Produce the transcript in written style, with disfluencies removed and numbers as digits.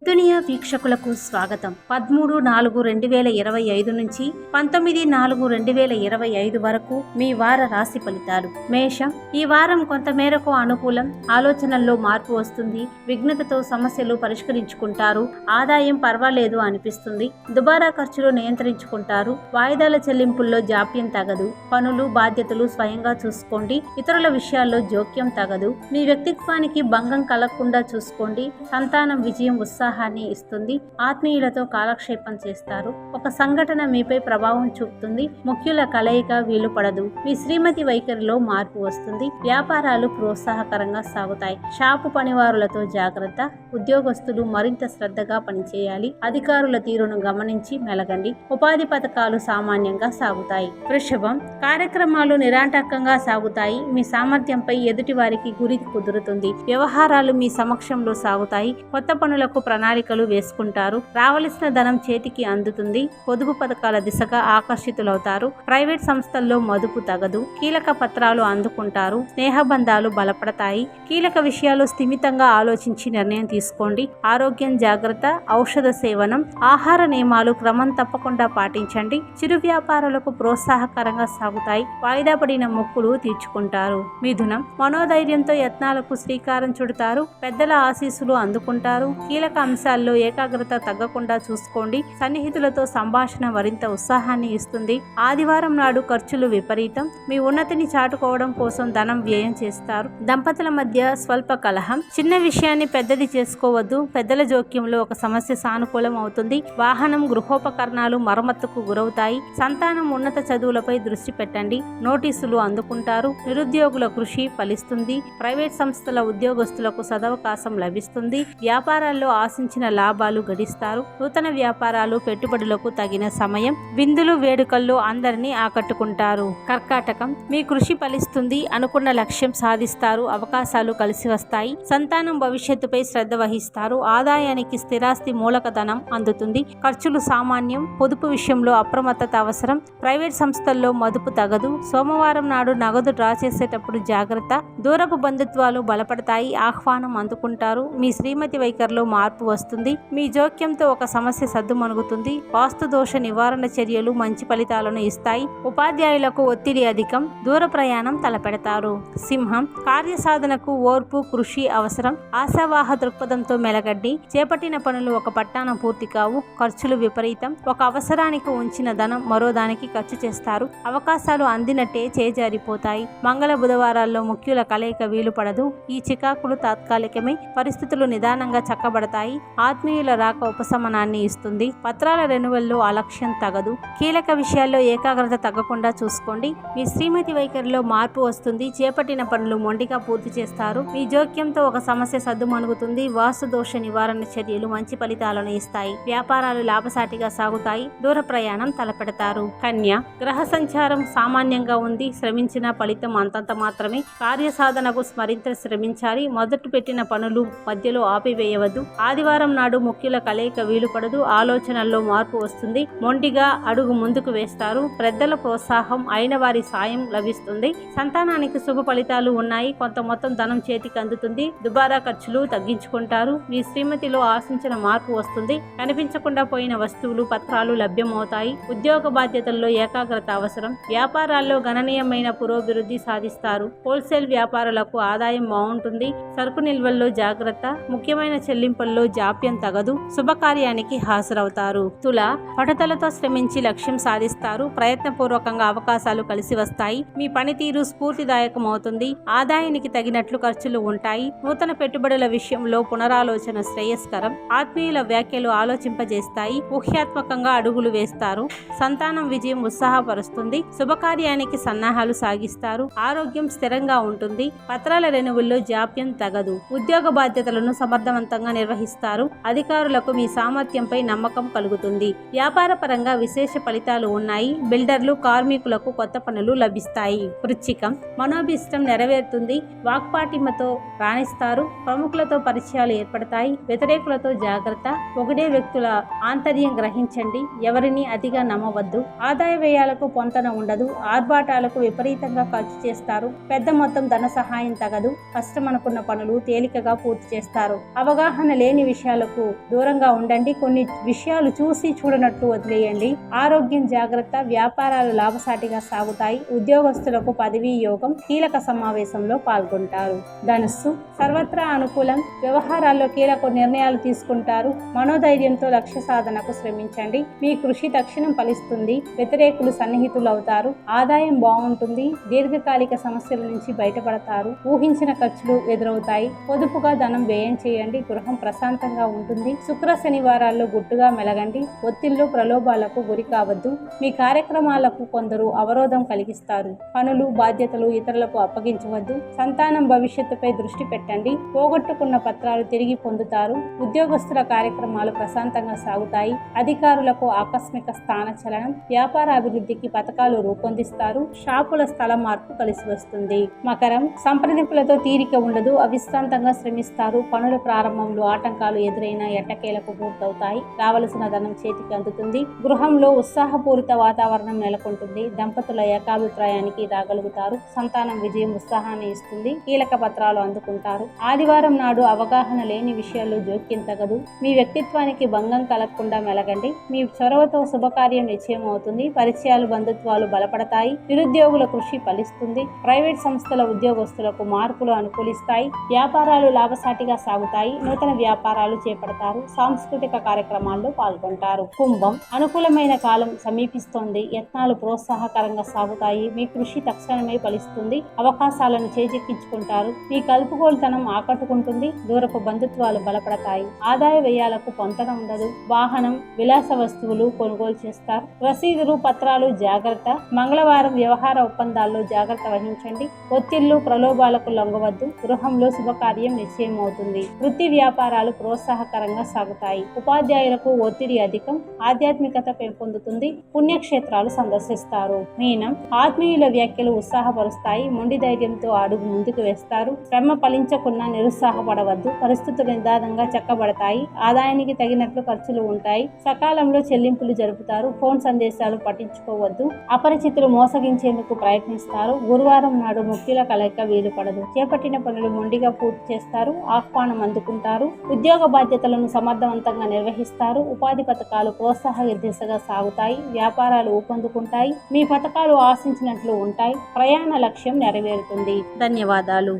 దునియా వీక్షకులకు స్వాగతం. 13/4/2025 నుంచి 19/4/2025 వరకు మీ వార రాశి ఫలితాలు. మేషం. ఈ వారం కొంతమేరకు అనుకూలం. ఆలోచనల్లో మార్పు వస్తుంది. విఘ్నతతో సమస్యలు పరిష్కరించుకుంటారు. ఆదాయం పర్వాలేదు అనిపిస్తుంది. దుబారా ఖర్చులు నియంత్రించుకుంటారు. వాయిదాల చెల్లింపుల్లో జాప్యం తగదు. పనులు బాధ్యతలు స్వయంగా చూసుకోండి. ఇతరుల విషయాల్లో జోక్యం తగదు. మీ వ్యక్తిత్వానికి భంగం కలగకుండా చూసుకోండి. సంతానం విజయం ఉత్సాహాన్ని ఇస్తుంది. ఆత్మీయులతో కాలక్షేపం చేస్తారు. ఒక సంఘటన మీపై ప్రభావం చూపుతుంది. ముఖ్యుల కలయిక వీలు పడదు. మీ శ్రీమతి వైఖరిలో మార్పు వస్తుంది. వ్యాపారాలు ప్రోత్సాహకరంగా సాగుతాయి. షాపు పనివారులతో జాగ్రత్త. ఉద్యోగస్తులు మరింత శ్రద్ధగా పనిచేయాలి. అధికారుల తీరును గమనించి మెలగండి. ఉపాధి పథకాలు సామాన్యంగా సాగుతాయి. వృషభం. కార్యక్రమాలు నిరాటంకంగా సాగుతాయి. మీ సామర్థ్యంపై ఎదుటి వారికి గురి కుదురుతుంది. వ్యవహారాలు మీ సమక్షంలో సాగుతాయి. కొత్త పనులకు ప్రణాళికలు వేసుకుంటారు. రావలసిన ధనం చేతికి అందుతుంది. పొదుపు పథకాల దిశగా ఆకర్షితులవుతారు. ప్రైవేట్ సంస్థల్లో మదుపు తగదు. కీలక పత్రాలు అందుకుంటారు. స్నేహబంధాలు బలపడతాయి. కీలక విషయాలు స్థిమితంగా ఆలోచించి నిర్ణయం తీసుకోండి. ఆరోగ్యం జాగ్రత్త. ఔషధ సేవనం. ఆహార నియమాలు క్రమం తప్పకుండా పాటించండి. చిరు వ్యాపారాలకు ప్రోత్సాహకరంగా సాగుతాయి. వాయిదా పడిన మొక్కులు తీర్చుకుంటారు. మిథునం. మనోధైర్యంతో యత్నాలకు శ్రీకారం చుడతారు. పెద్దల ఆశీస్సులు అందుకుంటారు. కీలక అంశాల్లో ఏకాగ్రత తగ్గకుండా చూసుకోండి. సన్నిహితులతో సంభాషణ మరింత ఉత్సాహాన్ని ఇస్తుంది. ఆదివారం నాడు ఖర్చులు విపరీతం. మీ ఉన్నతిని చాటుకోవడం కోసం ధనం వ్యయం చేస్తారు. దంపతుల మధ్య స్వల్ప కలహం. చిన్న విషయాన్ని పెద్దది చేసుకోవద్దు. పెద్దల జోక్యంలో ఒక సమస్య సానుకూలం అవుతుంది. వాహనం గృహోపకరణాలు మరమ్మతుకు గురవుతాయి. సంతానం ఉన్నత చదువులపై దృష్టి పెట్టండి. నోటీసులు అందుకుంటారు. నిరుద్యోగుల కృషి ఫలిస్తుంది. ప్రైవేట్ సంస్థల ఉద్యోగస్తులకు సదవకాశం లభిస్తుంది. వ్యాపారాల్లో ఆశించిన లాభాలు గడిస్తారు. నూతన వ్యాపారాలు పెట్టుబడులకు తగిన సమయం. విందులు వేడుకల్లో అందరినీ ఆకట్టుకుంటారు. కర్కాటకం. మీ కృషి ఫలిస్తుంది. అనుకున్న లక్ష్యం సాధిస్తారు. అవకాశాలు కలిసి వస్తాయి. సంతానం భవిష్యత్తుపై శ్రద్ధ వహిస్తారు. ఆదాయానికి స్థిరాస్తి మూలకధనం అందుతుంది. ఖర్చులు సామాన్యం. పొదుపు విషయంలో అప్రమత్తత అవసరం. ప్రైవేట్ సంస్థల్లో మదుపు తగదు. సోమవారం నాడు నగదు డ్రా చేసేటప్పుడు జాగ్రత్త. దూరపు బంధుత్వాలు బలపడతాయి. ఆహ్వానం అందుకుంటారు. మీ శ్రీమతి వైఖరిలో మార్పు వస్తుంది. మీ జోక్యంతో ఒక సమస్య సద్దుమణుగుతుంది. వాస్తు దోష నివారణ చర్యలు మంచి ఫలితాలను ఇస్తాయి. ఉపాధ్యాయులకు ఒత్తిడి అధికం. దూర ప్రయాణం తలపెడతారు. సింహం. కార్యసాధనకు ఓర్పు కృషి అవసరం. ఆశావాహ దృక్పథంతో మెలగడ్డి. చేపట్టిన పనులు ఒక పట్టాన పూర్తి కావు. ఖర్చులు విపరీతం. ఒక అవసరానికి ఉంచిన ధనం మరో దానికి ఖర్చు చేస్తారు. అవకాశాలు అందినట్టే చేజారిపోతాయి. మంగళ బుధవారాల్లో ముఖ్యుల కలయిక వీలు పడదు. ఈ చికాకులు తాత్కాలికమే. పరిస్థితులు నిదానంగా చక్కబడతాయి. ఆత్మీయుల రాక ఉపశమనాన్ని ఇస్తుంది. పత్రాల రెన్యువల్లో అలక్ష్యం తగదు. కీలక విషయాల్లో ఏకాగ్రత తగ్గకుండా చూసుకోండి. మీ శ్రీమతి వైఖరిలో మార్పు వస్తుంది. చేపట్టిన పనులు మొండిగా పూర్తి చేస్తారు. మీ జోక్యంతో ఒక సమస్య సద్దుమణుగుతుంది. వాస్తు దోష నివారణ చర్యలు మంచి ఫలితాలను ఇస్తాయి. వ్యాపారాలు లాభసాటిగా సాగుతాయి. దూర ప్రయాణం తలపెడతారు. కన్య. గ్రహ సంచారం సామాన్యంగా ఉంది. శ్రమించిన ఫలితం అంతంత మాత్రమే. కార్యసాధనకు మరింత శ్రమించాలి. మొదట పెట్టిన పనులు మధ్యలో ఆపివేయవద్దు. ఆదివారం నాడు ముఖ్యుల కలయిక వీలు పడదు. ఆలోచనల్లో మార్పు వస్తుంది. మొండిగా అడుగు ముందుకు వేస్తారు. పెద్దల ప్రోత్సాహం అయిన వారి సాయం లభిస్తుంది. సంతానానికి శుభ ఫలితాలు ఉన్నాయి. కొంత మొత్తం ధనం చేతికి అందుతుంది. దుబారా ఖర్చులు తగ్గించుకుంటారు. మీ శ్రీమతిలో ఆశించిన మార్పు వస్తుంది. కనిపించకుండా పోయిన వస్తువులు పత్రాలు లభ్యమవుతాయి. ఉద్యోగ బాధ్యతల్లో ఏకాగ్రత అవసరం. వ్యాపారాల్లో గణనీయమైన పురోభివృద్ధి సాధిస్తారు. హోల్సేల్ వ్యాపారులకు ఆదాయం బాగుంటుంది. సరుకు నిల్వల్లో జాగ్రత్త. ముఖ్యమైన చెల్లింపుల్లో జాప్యం తగదు. శుభకార్యానికి హాజరవుతారు. తుల. పట్టుదలతో శ్రమించి లక్ష్యం సాధిస్తారు. ప్రయత్నపూర్వకంగా అవకాశాలు కలిసి వస్తాయి. మీ పనితీరు స్ఫూర్తిదాయకం అవుతుంది. ఆదాయానికి తగినట్లు ఖర్చులు ఉంటాయి. నూతన పెట్టుబడుల విషయంలో పునరాలోచన శ్రేయస్కరం. ఆత్మీయుల వ్యాఖ్యలు ఆలోచింపజేస్తాయి. ఊహ్యాత్మకంగా అడుగులు వేస్తారు. సంతానం విజయం ఉత్సాహపరుస్తుంది. శుభకార్యానికి సన్నాహాలు సాగిస్తారు. ఆరోగ్యం స్థిరంగా ఉంటుంది. పత్రాల రెన్యువల్లో జాప్యం తగదు. ఉద్యోగ బాధ్యతలను సమర్థవంతంగా నిర్వహిస్తారు. అధికారులకు మీ సామర్థ్యంపై నమ్మకం కలుగుతుంది. వ్యాపార పరంగా విశేష ఫలితాలు ఉన్నాయి. బిల్డర్లు కార్మికులకు కొత్త పనులు లభిస్తాయి. వృశ్చికం. మనోభిష్టం నెరవేరుతుంది. వాక్పాటిమతో రాణిస్తారు. ప్రముఖులతో పరిచయాలు ఏర్పడతాయి. వ్యతిరేకులతో జాగ్రత్త. ఒకటే వ్యక్తుల ఆంతర్యం గ్రహించండి. ఎవరిని అతిగా నమ్మవద్దు. ఆదాయ వ్యయాలకు పొంతన ఉండదు. ఆర్భాటాలకు విపరీతంగా ఖర్చు చేస్తారు. పెద్ద మొత్తం ధన సహాయం తగదు. కష్టమనుకున్న పనులు తేలికగా పూర్తి చేస్తారు. అవగాహన లేని విషయాలకు దూరంగా ఉండండి. కొన్ని విషయాలు చూసి చూడనట్లు వదిలేయండి. ఆరోగ్యం జాగ్రత్త. వ్యాపారాలు లాభసాటిగా సాగుతాయి. ఉద్యోగస్తులకు పదవీ యోగం. కీలక సమావేశంలో పాల్గొంటారు. ధనుస్సు సర్వత్రా అనుకూలం. వ్యవహారాల్లో కీలక నిర్ణయాలు తీసుకుంటారు. మనోధైర్యంతో లక్ష్య సాధనకు శ్రమించండి. మీ కృషి తక్షణం ఫలిస్తుంది. వ్యతిరేకులు సన్నిహితులు అవుతారు. ఆదాయం బాగుంటుంది. దీర్ఘకాలిక సమస్యల నుంచి బయటపడతారు. ఊహించిన ఖర్చులు ఎదురవుతాయి. పొదుపుగా ధనం వ్యయం చేయండి. గృహం ప్రశాంతంగా ఉంటుంది. శుక్ర శనివారాల్లో గుట్టుగా మెలగండి. ఒత్తిళ్లు ప్రలోభాలకు గురి కావద్దు. మీ కార్యక్రమాలకు కొందరు అవరోధం కలిగిస్తారు. పనులు బాధ్యతలు ఇతరులకు అప్పగించవద్దు. సంతానం భవిష్యత్తుపై దృష్టి పెట్టండి. పోగొట్టుకున్న పత్రాలు తిరిగి పొందుతారు. ఉద్యోగస్తుల కార్యక్రమాలు ప్రశాంతంగా సాగుతాయి. అధికారులకు ఆకస్మిక స్థాన చలనం. వ్యాపార అభివృద్ధికి పథకాలు రూపొందిస్తారు. షాపుల స్థల మార్పు కలిసి వస్తుంది. మకరం సంప్రదింపులతో తీరిక ఉండదు. అవిశ్రాంతంగా శ్రమిస్తారు. పనుల ప్రారంభంలో ఆటంకాలు ఎదురైనా ఎట్టకేలకు పూర్తవుతాయి. రావలసిన ధనం చేతికి అందుతుంది. గృహంలో ఉత్సాహపూరిత వాతావరణం నెలకొంటుంది. దంపతుల ఏకాభిప్రాయానికి రాగలుగుతారు. సంతానం విజయం ఉత్సాహాన్ని ఇస్తుంది. కీలక పత్రాలు అందుకుంటారు. ఆదివారం నాడు అవగాహన లేని విషయాల్లో జోక్యం తగదు. మీ వ్యక్తిత్వానికి భంగం కలగకుండా మెలగండి. మీ చొరవతో శుభకార్యం నిశ్చయం అవుతుంది. పరిచయాలు బంధుత్వాలు బలపడతాయి. నిరుద్యోగుల కృషి ఫలిస్తుంది. ప్రైవేట్ సంస్థల ఉద్యోగస్తులకు మార్పులు అనుకూలిస్తాయి. వ్యాపారాలు లాభసాటిగా సాగుతాయి. నూతన వ్యాపారాలు చేపడతారు. సాంస్కృతిక కార్యక్రమాల్లో పాల్గొంటారు. కుంభం అనుకూలమైన కాలం సమీపిస్తోంది. యత్నాలు ప్రోత్సాహకరంగా సాగుతాయి. మీ కృషి తక్షణమే ఫలిస్తుంది. అవకాశాలను చేజిక్కించుకుంటారు. మీ కలుపుగోలుతనం ఆకట్టుకుంటుంది. దూరపు బంధుత్వాలు బలపడతాయి. ఆదాయ వ్యయాలకు పొంతన ఉండదు. వాహనం విలాస వస్తువులు కొనుగోలు చేస్తారు. రసీదులు పత్రాలు జాగ్రత్త. మంగళవారం వ్యవహార ఒప్పందాల్లో జాగ్రత్త వహించండి. ఒత్తిళ్లు ప్రలోభాలకు లొంగవద్దు. గృహంలో శుభకార్యం నిశ్చయం అవుతుంది. వృత్తి వ్యాపారాలు ప్రోత్సాహకరంగా సాగుతాయి. ఉపాధ్యాయులకు ఒత్తిడి అధికం. ఆధ్యాత్మికత పెంపొందుతుంది. పుణ్యక్షేత్రాలు సందర్శిస్తారు. మీనం ఆత్మీయుల వ్యాఖ్యలు ఉత్సాహపరుస్తాయి. మొండి ధైర్యంతో అడుగు ముందుకు వేస్తారు. శ్రమ ఫలించకున్నా నిరుత్సాహపడవద్దు. పరిస్థితులు నిదానంగా చక్కబడతాయి. ఆదాయానికి తగినట్లు ఖర్చులు ఉంటాయి. సకాలంలో చెల్లింపులు జరుపుతారు. ఫోన్ సందేశాలు పట్టించుకోవద్దు. అపరిచితులు మోసగించేందుకు ప్రయత్నిస్తారు. గురువారం నాడు ముఖ్యుల కలయిక వీలు పడదు. చేపట్టిన పనులు మొండిగా పూర్తి చేస్తారు. ఆహ్వానం అందుకుంటారు. ఉద్యోగ బాధ్యతలను సమర్థవంతంగా నిర్వహిస్తారు. ఉపాధి పథకాలు ప్రోత్సాహ దిశగా సాగుతాయి. వ్యాపారాలు ఊపందుకుంటాయి. మీ పథకాలు ఆశించినట్లు ఉంటాయి. ప్రయాణ లక్ష్యం నెరవేరుతుంది. ధన్యవాదాలు.